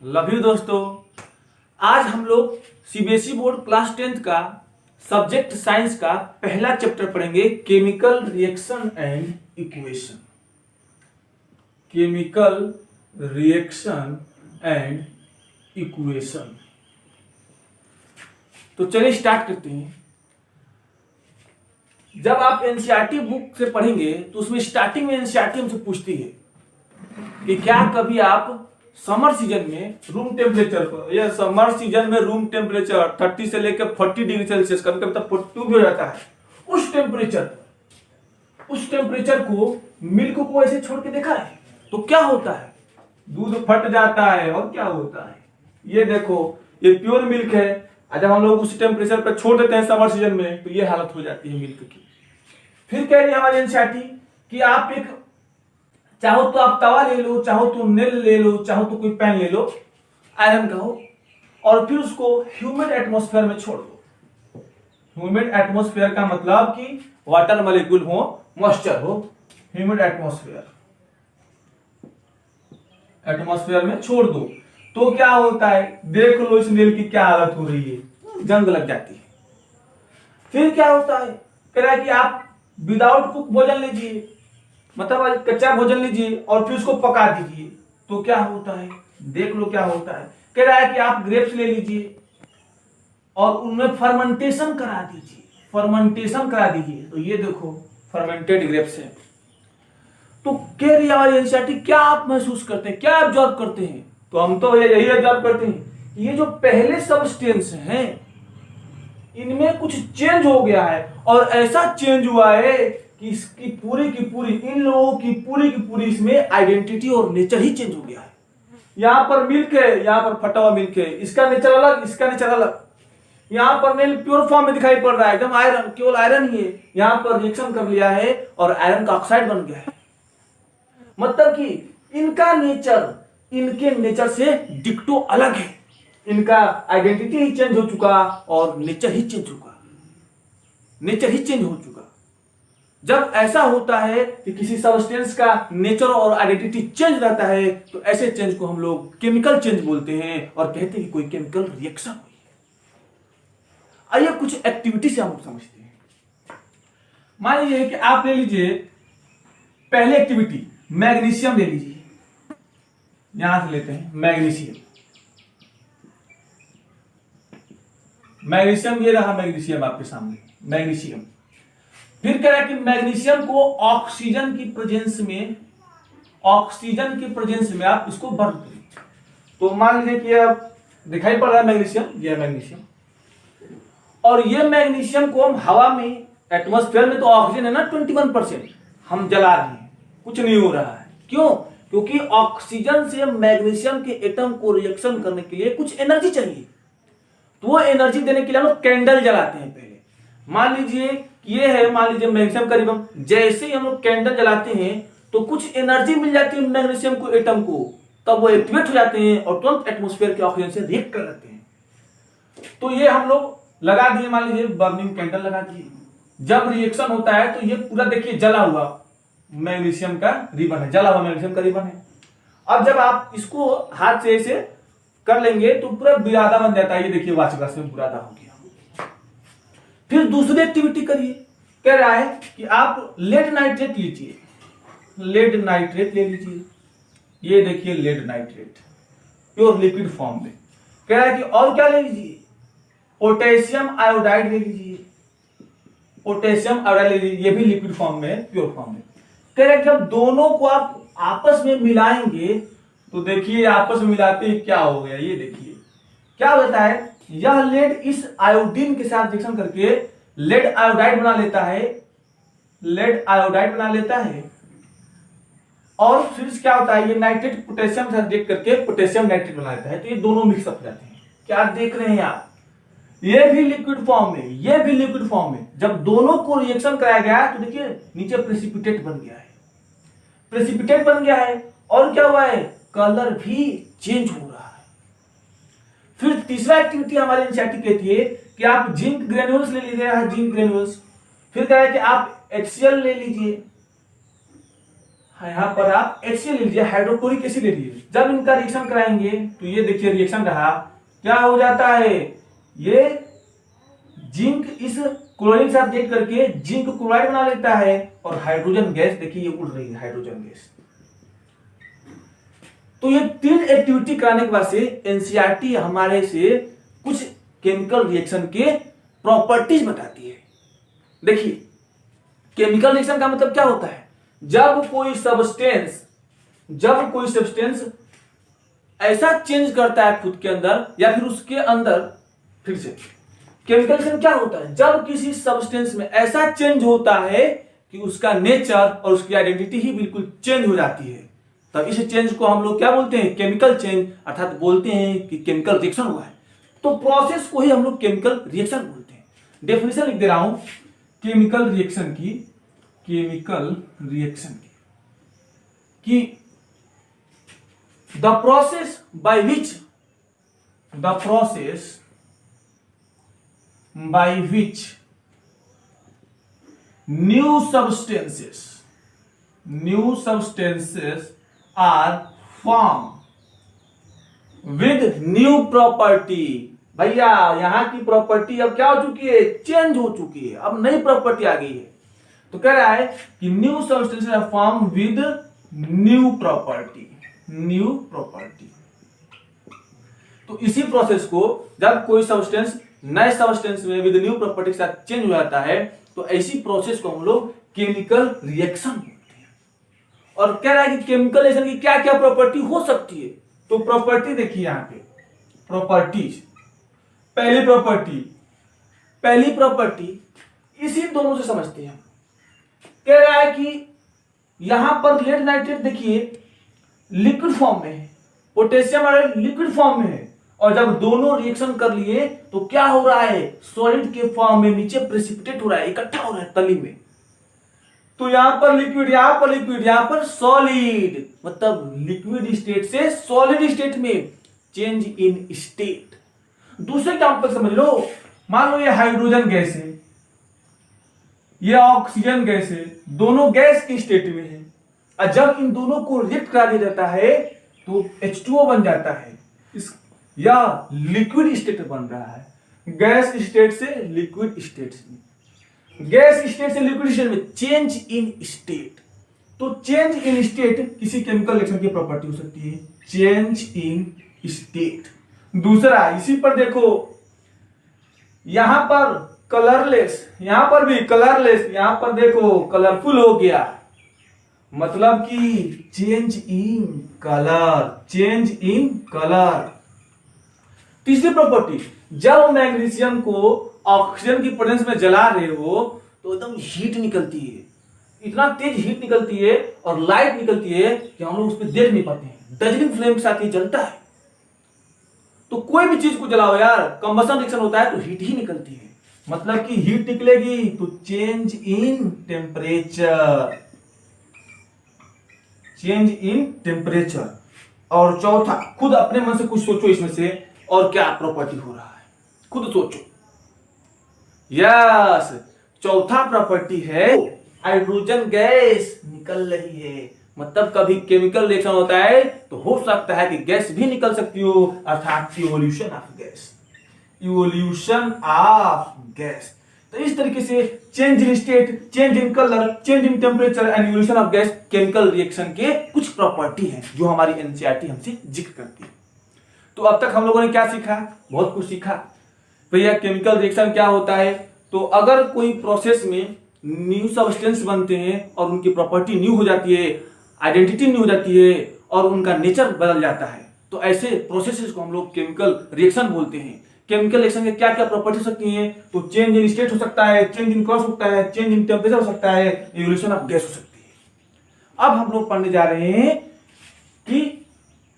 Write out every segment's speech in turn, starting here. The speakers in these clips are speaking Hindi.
लव यू दोस्तों। आज हम लोग सीबीएसई बोर्ड क्लास 10th का सब्जेक्ट साइंस का पहला चैप्टर पढ़ेंगे, chemical reaction and equation. Chemical reaction and equation. तो चलिए स्टार्ट करते हैं। जब आप एनसीईआरटी बुक से पढ़ेंगे तो उसमें स्टार्टिंग में एनसीईआरटी हमसे पूछती है कि क्या कभी आप समर सीजन में रूम टेम्परेचर पर या समर सीजन में रूम टेम्परेचर 30 से लेकर 40 डिग्री सेल्सियस, कभी कभी तक 42 भी हो जाता है, उस टेम्परेचर को मिल्क को ऐसे छोड़ के देखा है तो क्या होता है? दूध फट जाता है। और क्या होता है? ये देखो, ये प्योर मिल्क है। जब हम लोग उस टेम्परेचर पर छोड़ देते हैं समर सीजन में तो ये हालत हो जाती है मिल्क की। फिर कह रही है हमारी एनसीईआरटी कि आप एक चाहो तो आप तवा ले लो, चाहो तो नेल ले लो, चाहो तो कोई पेन ले लो, आयरन का हो, और फिर उसको ह्यूमिड एटमॉस्फेयर में छोड़ दो। ह्यूमिड एटमॉस्फेयर का मतलब कि वाटर मॉलिक्यूल हो, मॉइस्चर हो, ह्यूमिड एटमॉस्फेयर में छोड़ दो तो क्या होता है? देख लो इस नेल की क्या हालत हो रही है, जंग लग जाती है। फिर क्या होता है? कह रहा है कि आप विदाउट कुक भोजन लीजिए, मतलब कच्चा भोजन लीजिए और फिर उसको पका दीजिए तो क्या होता है? देख लो क्या होता है। कह रहा है कि आप ग्रेप्स ले लीजिए और उनमें फर्मेंटेशन करा दीजिए, तो ये देखो फर्मेंटेड ग्रेप्स है। तो कह रही हमारी एनसीईआरटी क्या आप महसूस करते हैं, क्या ऑब्जर्व करते हैं? तो हम तो यही ऑब्जर्व करते हैं, ये जो पहले सब्सटेंस हैं इनमें कुछ चेंज हो गया है, और ऐसा चेंज हुआ है कि इसकी पूरी की पूरी, इन लोगों की पूरी इसमें आइडेंटिटी और नेचर ही चेंज हो गया है। यहां पर मिल्क है, यहां पर फटा हुआ मिल्क है, इसका नेचर अलग, इसका नेचर अलग। यहां पर नेल प्योर फॉर्म में दिखाई पड़ रहा है, एकदम आयरन, केवल आयरन ही है। यहां पर रिएक्शन कर लिया है और आयरन का ऑक्साइड बन गया है। मतलब कि इनका नेचर इनके नेचर से डिक्टो अलग है। इनका आइडेंटिटी ही चेंज हो चुका और नेचर ही चेंज हो चुका। जब ऐसा होता है कि किसी सब्सटेंस का नेचर और आइडेंटिटी चेंज रहता है तो ऐसे चेंज को हम लोग केमिकल चेंज बोलते हैं और कहते हैं कि कोई केमिकल रिएक्शन हुई है। आइए कुछ एक्टिविटी से हम लोग समझते हैं। मान लीजिए कि आप ले लीजिए पहले एक्टिविटी, मैग्नीशियम ले लीजिए। यहां से लेते हैं मैग्नीशियम, ये रहा मैग्नीशियम आपके सामने, मैग्नीशियम। फिर कह रहा है कि मैग्नीशियम को ऑक्सीजन की प्रेजेंस में आप इसको बर्न करें। तो मान लीजिए कि अब दिखाई पड़ रहा है मैग्नीशियम, ये मैग्नीशियम, और ये मैग्नीशियम को हम हवा में, एटमॉस्फेयर में तो ऑक्सीजन है ना 21%, हम जला रहे हैं, कुछ नहीं हो रहा है। क्यों? क्योंकि ऑक्सीजन से मैग्नीशियम के एटम को रिएक्शन करने के लिए कुछ एनर्जी चाहिए। तो वो एनर्जी देने के लिए हम लोग कैंडल जलाते हैं पहले। मान लीजिए ये है, मान लीजिए मैग्नीशियम का रिबन, जैसे ही हम लोग कैंडल जलाते हैं तो कुछ एनर्जी मिल जाती है मैग्नीशियम को, एटम को, तब वो एक्टिवेट हो जाते हैं और तुरंत एटमॉस्फेयर के ऑक्सीजन से रिएक्ट कर लेते हैं। तो ये हम लोग लगा दिए, मान लीजिए बर्निंग कैंडल लगा दिए। जब रिएक्शन होता है तो ये पूरा देखिए जला हुआ मैग्नीशियम का रिबन है, जला हुआ मैग्नीशियम का रिबन है। अब जब आप इसको हाथ से ऐसे कर लेंगे तो पूरा बुरादा बन जाता है। ये देखिए वाचग्लास में बुरादा हो गया। फिर दूसरी एक्टिविटी करिए। कह रहा है कि आप लेड नाइट्रेट लीजिए, ले लीजिए। ये देखिए lead nitrate pure liquid form में। कह रहा है कि और क्या ले लीजिए? पोटेशियम आयोडाइड ले लीजिए, ये भी लिक्विड फॉर्म में है, प्योर फॉर्म में। कह रहा है कि जब दोनों को आप आपस में मिलाएंगे तो देखिए आपस में मिलाते ही क्या हो गया, ये देखिए क्या होता है। यह लेड इस आयोडीन के साथ रिएक्शन करके लेड आयोडाइड बना लेता है, और फिर क्या होता है, ये नाइट्रेट पोटेशियम से रिएक्ट करके पोटेशियम नाइट्रेट बना लेता है। तो ये दोनों मिक्सअप हो जाते हैं। क्या देख रहे हैं आप? ये भी लिक्विड फॉर्म में, जब दोनों को रिएक्शन कराया गया तो देखिए नीचे प्रेसिपिटेट बन गया है, और क्या हुआ है? कलर भी चेंज हो रहा है। फिर तीसरा एक्टिविटी हमारी एनसीईआरटी कहती है कि आप जिंक ग्रेन्यूल्स ले लीजिए, जिंक ग्रेन्यूल्स। फिर कह रहा है कि आप HCl ले लीजिए, यहाँ पर आप HCl ले लीजिए, हाइड्रोक्लोरिक एसिड ले लीजिए। जब इनका रिएक्शन कराएंगे तो ये देखिए रिएक्शन रहा, क्या हो जाता है, ये जिंक इस क्लोरीन के साथ रिएक्ट करके जिंक क्लोराइड बना लेता है और हाइड्रोजन गैस देखिए ये उड़ रही है, हाइड्रोजन गैस। तो ये 3 एक्टिविटी कराने के बाद से एनसीईआरटी हमारे से कुछ केमिकल रिएक्शन के प्रॉपर्टीज बताती है। देखिए केमिकल रिएक्शन का मतलब क्या होता है, जब कोई सब्सटेंस ऐसा चेंज करता है खुद के अंदर या फिर उसके अंदर, फिर से केमिकल रिएक्शन क्या होता है, जब किसी सब्सटेंस में ऐसा चेंज होता है कि उसका नेचर और उसकी आइडेंटिटी ही बिल्कुल चेंज हो जाती है, तब इस चेंज को हम लोग क्या बोलते हैं, केमिकल चेंज, अर्थात बोलते हैं कि केमिकल रिएक्शन हुआ है। तो प्रोसेस को ही हम लोग केमिकल रिएक्शन बोलते हैं। डेफिनेशन लिख दे रहा हूं केमिकल रिएक्शन की the process by which new substances are formed with new property। भैया यहां की प्रॉपर्टी अब क्या हो चुकी है, चेंज हो चुकी है, अब नई प्रॉपर्टी आ गई है। तो कह रहा है कि new substances are form with new property. तो इसी प्रोसेस को जब कोई सब्सटेंस नए सब्सटेंस में विद न्यू प्रॉपर्टी के साथ चेंज हो जाता है तो ऐसी प्रोसेस को हम लोग केमिकल रिएक्शन बोलते हैं। और कह रहा है कि केमिकल रिएक्शन की क्या क्या प्रॉपर्टी हो सकती है। तो प्रॉपर्टी देखिए यहां पे प्रॉपर्टीज, पहली प्रॉपर्टी इसी दोनों से समझते हैं। कह रहा है कि यहां पर लेड नाइट्रेट देखिए लिक्विड फॉर्म में है, पोटेशियम आयोडाइड लिक्विड फॉर्म में है, और जब दोनों रिएक्शन कर लिए तो क्या हो रहा है, सॉलिड के फॉर्म में नीचे प्रेसिपिटेट हो रहा है, इकट्ठा हो रहा है तली में। तो यहां पर लिक्विड, यहां पर सॉलिड, मतलब लिक्विड स्टेट से सॉलिड स्टेट में चेंज इन स्टेट। दूसरे एग्जांपल समझ लो, मान लो ये हाइड्रोजन गैस है, ये ऑक्सीजन गैस है, दोनों गैस की स्टेट में है, और जब इन दोनों को रिएक्ट करा दिया जाता है तो H2O बन जाता है, या लिक्विड स्टेट बन रहा है, गैस स्टेट से लिक्विड स्टेट में, गैस स्टेट से लिक्विड स्टेट में चेंज इन स्टेट। तो चेंज इन स्टेट किसी केमिकल रिएक्शन की प्रॉपर्टी हो सकती है, चेंज इन स्टेट। दूसरा इसी पर देखो, यहां पर कलरलेस, यहां पर भी कलरलेस, यहां पर देखो कलरफुल हो गया, मतलब कि चेंज इन कलर। तीसरी प्रॉपर्टी, जब मैग्नीशियम को ऑक्सीजन की प्रेजेंस में जला रहे हो तो एकदम हीट निकलती है, इतना तेज हीट निकलती है और लाइट निकलती है कि हम लोग उस पर देख नहीं पाते हैं, डजलिंग फ्लेम के साथ ये जलता है। तो कोई भी चीज को जलाओ यार, कंबशन रिएक्शन होता है तो हीट ही निकलती है, मतलब कि हीट निकलेगी तो चेंज इन टेम्परेचर। और चौथा, खुद अपने मन से कुछ सोचो इसमें से और क्या प्रॉपर्टी हो रहा है, खुद सोचो। यस, चौथा प्रॉपर्टी है हाइड्रोजन गैस निकल रही है, मतलब कभी केमिकल रिएक्शन होता है तो हो सकता है कि गैस भी निकल सकती हो, अर्थात इवोल्यूशन ऑफ गैस। तो इस तरीके से change in state, change in colour, change in temperature and evolution of gas chemical reaction के कुछ प्रॉपर्टी हैं जो हमारी एनसीईआरटी हमसे जिक्र करती है। तो अब तक हम लोगों ने क्या सीखा, बहुत कुछ सीखा। भैया केमिकल रिएक्शन क्या होता है, तो अगर कोई प्रोसेस में न्यू सब्सटेंस बनते हैं और उनकी प्रॉपर्टी न्यू हो जाती है, आइडेंटिटी न्यू हो जाती है और उनका नेचर बदल जाता है, तो ऐसे प्रोसेसेस को हम लोग केमिकल रिएक्शन बोलते हैं। केमिकल रिएक्शन के क्या क्या प्रॉपर्टी हो सकती हैं, तो चेंज इन स्टेट हो सकता है, चेंज इन कलर हो सकता है, चेंज इन टेम्परेचर हो सकता है, इवोल्यूशन ऑफ गैस हो सकती है। अब हम लोग पढ़ने जा रहे हैं कि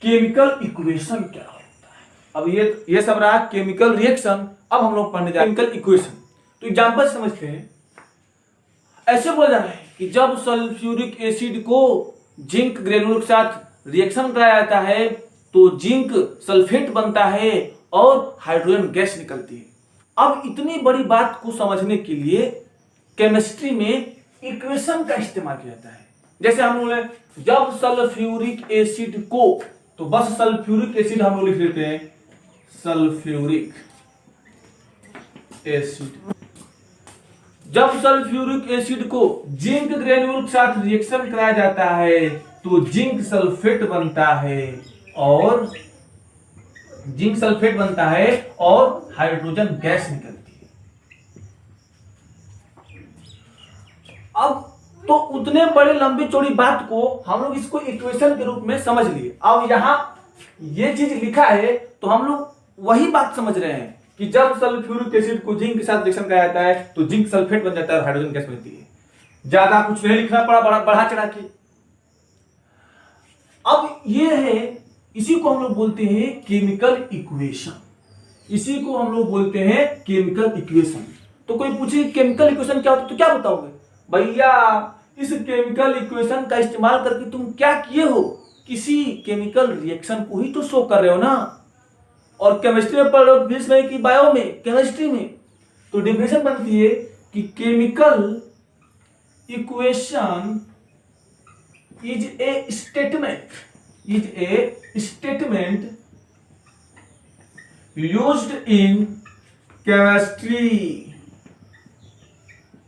केमिकल इक्वेशन क्या होता है। अब ये सब रहा केमिकल रिएक्शन, अब हम लोग पढ़ने जा रहे हैं केमिकल इक्वेशन। तो एग्जांपल समझते हैं, ऐसे बोला जा रहा है कि जब सल्फ्यूरिक एसिड को जिंक ग्रेनुल के साथ रिएक्शन कराया जाता है तो जिंक सल्फेट बनता है और हाइड्रोजन गैस निकलती है। अब इतनी बड़ी बात को समझने के लिए केमिस्ट्री में इक्वेशन का इस्तेमाल किया जाता है। जैसे हम बोले जब सल्फ्यूरिक एसिड को, तो बस सल्फ्यूरिक एसिड हम लोग लिख लेते हैं, सल्फ्यूरिक एसिड। जब सल्फ्यूरिक एसिड को जिंक ग्रेन्यूल के साथ रिएक्शन कराया जाता है तो जिंक सल्फेट बनता है, और जिंक सल्फेट बनता है और हाइड्रोजन गैस निकलती है। अब तो उतने बड़े लंबी चौड़ी बात को हम लोग इसको इक्वेशन के रूप में समझ लिए। अब यहां ये चीज लिखा है तो हम लोग वही बात समझ रहे हैं कि जब सल्फ्यूरिक एसिड को जिंक के साथ रिएक्शन कराया जाता है तो जिंक सल्फेट बन जाता है और हाइड्रोजन गैस बनती है। ज्यादा कुछ नहीं लिखना पड़ा बढ़ा चढ़ा के। अब ये है, इसी को हम लोग बोलते हैं केमिकल इक्वेशन। इसी को हम लोग बोलते हैं केमिकल इक्वेशन। तो कोई पूछे केमिकल इक्वेशन क्या होता है तो क्या बताओगे? भैया इस केमिकल इक्वेशन का इस्तेमाल करके तुम क्या किए हो? किसी केमिकल रिएक्शन को ही तो शो कर रहे हो ना। और केमिस्ट्री में पढ़ रहे हो कि बायो में, केमिस्ट्री में तो डेफिनेशन बनती है कि chemical equation is a statement used in chemistry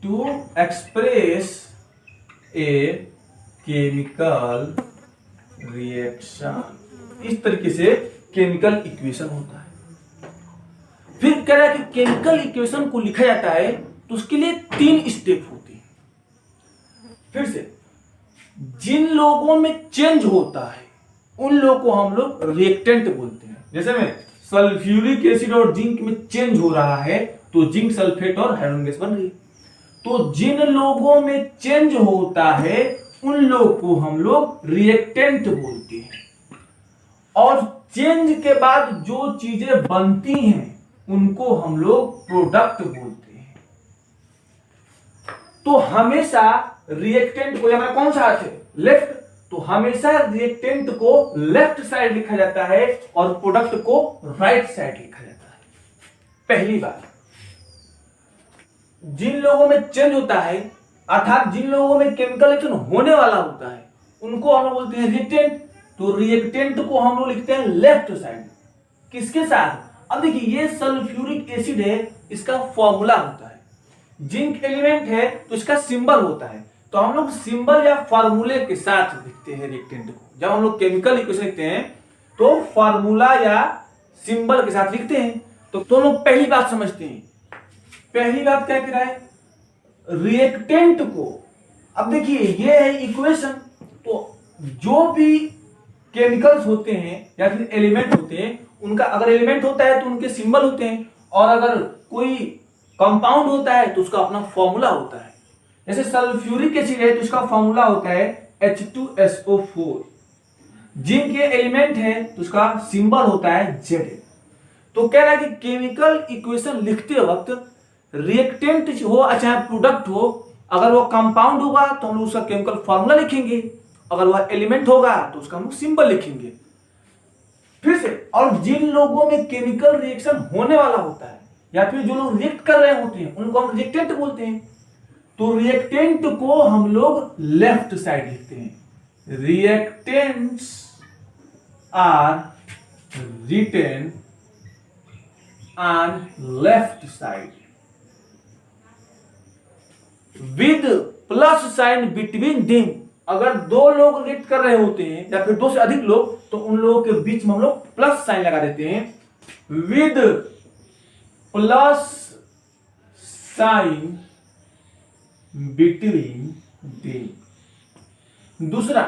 to express a chemical reaction. इस तरीके से केमिकल इक्वेशन होता है। फिर कह रहा है कि केमिकल इक्वेशन को लिखा जाता है तो उसके लिए 3 स्टेप होते हैं। फिर से जिन लोगों में चेंज होता है उन लोगों को हम लोग रिएक्टेंट बोलते हैं। जैसे में सल्फ्यूरिक एसिड और जिंक में चेंज हो रहा है तो जिंक सल्फेट और हाइड्रोजन गैस बन रही है। तो जिन लोगों में चेंज होता है उन लोगों को हम लोग रिएक्टेंट बोलते हैं। और चेंज के बाद जो चीजें बनती हैं उनको हम लोग प्रोडक्ट बोलते हैं। तो हमेशा रिएक्टेंट को, हमारा कौन सा हाथ है? लेफ्ट। तो हमेशा रिएक्टेंट को लेफ्ट साइड लिखा जाता है और प्रोडक्ट को राइट साइड लिखा जाता है। पहली बात, जिन लोगों में चेंज होता है अर्थात जिन लोगों में केमिकल रिएक्शन होने वाला होता है उनको हम लोग बोलते हैं रिएक्टेंट। तो रिएक्टेंट को हम लोग लिखते हैं लेफ्ट साइड। किसके साथ? अब देखिए ये सल्फ्यूरिक एसिड है, इसका फॉर्मूला होता है। जिंक एलिमेंट है तो इसका सिंबल होता है। तो हम लोग सिंबल या फॉर्मूले के साथ लिखते हैं रिएक्टेंट को। जब हम लोग केमिकल इक्वेशन लिखते हैं तो फॉर्मूला या सिंबल के साथ लिखते हैं। तो हम लोग पहली बात समझते हैं। पहली बात क्या कह रहा है? रिएक्टेंट को, अब देखिए ये है इक्वेशन। तो जो भी केमिकल्स होते हैं या फिर एलिमेंट होते हैं उनका, अगर एलिमेंट होता है तो उनके सिंबल होते हैं, और अगर कोई कंपाउंड होता है तो उसका अपना फॉर्मूला होता है। जैसे सल्फ्यूरिक एसिड है तो उसका फॉर्मूला होता है H2SO4। जिंक के एलिमेंट है तो उसका सिंबल होता है Z। तो कह रहा है कि केमिकल इक्वेशन लिखते वक्त रिएक्टेंट हो चाहे प्रोडक्ट हो, अगर वो कंपाउंड होगा तो हम लोग उसका केमिकल फॉर्मूला लिखेंगे, अगर वह एलिमेंट होगा तो उसका हम लोग सिंबल लिखेंगे। फिर से, और जिन लोगों में केमिकल रिएक्शन होने वाला होता है या फिर जो लोग रिएक्ट कर रहे होते हैं उनको हम रिएक्टेंट बोलते हैं। तो रिएक्टेंट को हम लोग लेफ्ट साइड लिखते हैं। Reactants are written on left side with plus sign between them. अगर 2 लोग रिएक्ट कर रहे होते हैं या फिर 2 से अधिक लोग तो उन लोगों के बीच में हम लोग प्लस साइन लगा देते हैं। With plus sign between them. दूसरा,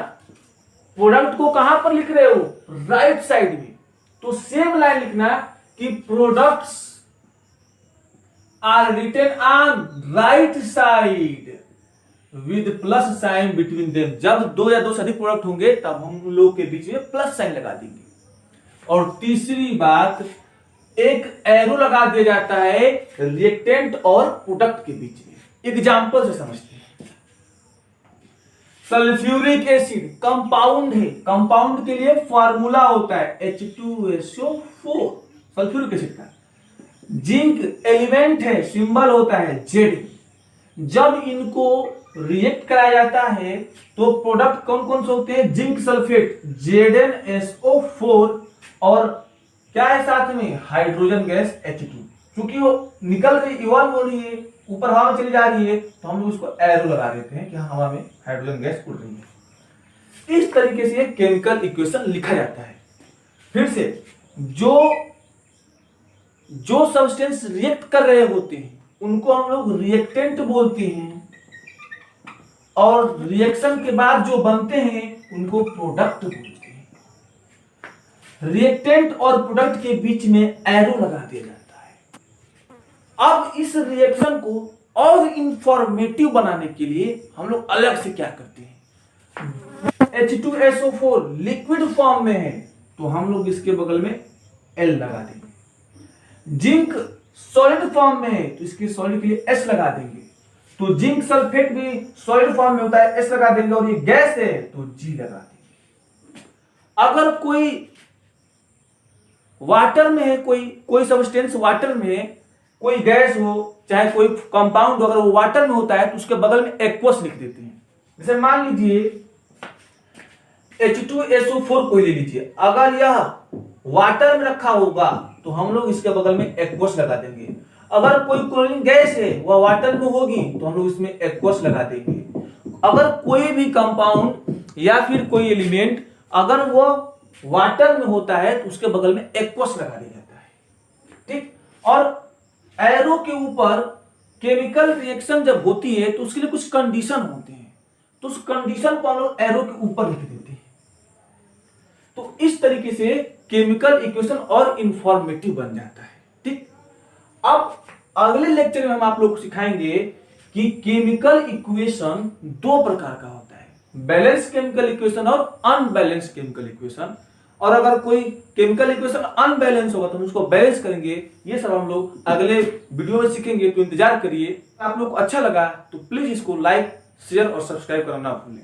प्रोडक्ट को कहां पर लिख रहे हो? राइट साइड में। तो सेम लाइन लिखना कि products are written on right side with plus sign between them. जब 2 या 2 से अधिक प्रोडक्ट होंगे तब हम लोग के बीच में प्लस साइन लगा देंगे। और तीसरी बात, एक एरो लगा दिया जाता है रिएक्टेंट और प्रोडक्ट के बीच में। एग्जांपल से समझते हैं। सल्फ्यूरिक एसिड कंपाउंड है, कंपाउंड के लिए फॉर्मूला होता है H2SO4 सल्फ्यूरिक एसिड का। जिंक एलिमेंट है, सिंबल होता है Z। जब इनको रिएक्ट कराया जाता है तो प्रोडक्ट कौन कौन से होते हैं? जिंक सल्फेट ZnSO4 और क्या है साथ में? Hydrogen gas H2। क्योंकि वो निकल रही, इवॉल्व हो रही है, ऊपर हवा में चली जा रही है, तो हम लोग उसको एरो लगा देते हैं कि हवा में हाइड्रोजन गैस उड़ रही है। इस तरीके से केमिकल इक्वेशन लिखा जाता है। फिर से जो सब्सटेंस रिएक्ट कर रहे होते हैं उनको हम लोग रिएक्टेंट बोलते हैं, और रिएक्शन के बाद जो बनते हैं उनको प्रोडक्ट बोलते हैं। रिएक्टेंट और प्रोडक्ट के बीच में एरो लगा दिया जाता है। अब इस रिएक्शन को और इंफॉर्मेटिव बनाने के लिए हम लोग अलग से क्या करते हैं? H2SO4 लिक्विड फॉर्म में है तो हम लोग इसके बगल में L लगा देंगे। जिंक सॉलिड फॉर्म में है तो इसके सॉलिड के लिए S लगा देंगे। तो जिंक सल्फेट भी सॉलिड फॉर्म में होता है, S लगा देंगे, और ये गैस है तो G लगा देंगे। अगर कोई वाटर में है, कोई सब्सटेंस वाटर में है, कोई गैस हो चाहे कोई कंपाउंड हो, अगर वो वाटर में होता है तो उसके बगल में एक्वस लिख देते हैं। जैसे मान लीजिए H2SO4 कोई ले लीजिए, अगर यह वाटर में रखा होगा तो हम लोग इसके बगल में एक्वस लगा देंगे। अगर कोई क्लोरीन गैस है वह वाटर में होगी तो हम लोग इसमें एक्वस लगा देंगे। अगर कोई भी कंपाउंड या फिर कोई एलिमेंट अगर वो वाटर में होता है तो उसके बगल में एक्वस लगा दिया जाता है। ठीक, और एरो के ऊपर केमिकल रिएक्शन जब होती है तो उसके लिए कुछ कंडीशन होते हैं, तो उस कंडीशन को हम लोग एरो के ऊपर लिख देते हैं। तो इस तरीके से केमिकल इक्वेशन और इंफॉर्मेटिव बन जाता है। ठीक, अब अगले लेक्चर में हम आप लोग को सिखाएंगे कि केमिकल इक्वेशन दो प्रकार का होता है, बैलेंस केमिकल इक्वेशन और अनबैलेंस केमिकल इक्वेशन। और अगर कोई केमिकल इक्वेशन अनबैलेंस होगा तो हम उसको बैलेंस करेंगे। ये सब हम लोग अगले वीडियो में सीखेंगे, तो इंतजार करिए। आप लोग को अच्छा लगा तो प्लीज इसको लाइक, शेयर और सब्सक्राइब करना ना भूलें।